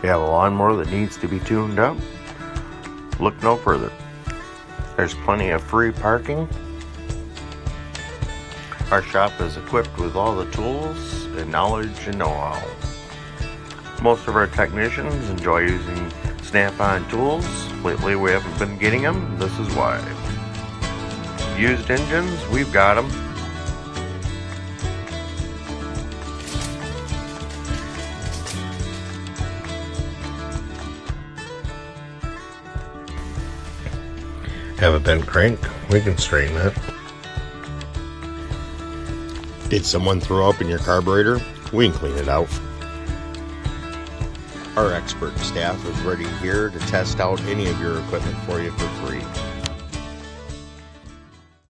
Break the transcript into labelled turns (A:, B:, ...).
A: You have a lawnmower that needs to be tuned up? Look no further. There's plenty of free parking. Our shop is equipped with all the tools and knowledge and know-how. Most of our technicians enjoy using Snap-on tools. Lately we haven't been getting them. This is why. Used engines, we've got them. Have a bent crank, we can straighten it. Did someone throw up in your carburetor? We can clean it out. Our expert staff is ready here to test out any of your equipment for you for free.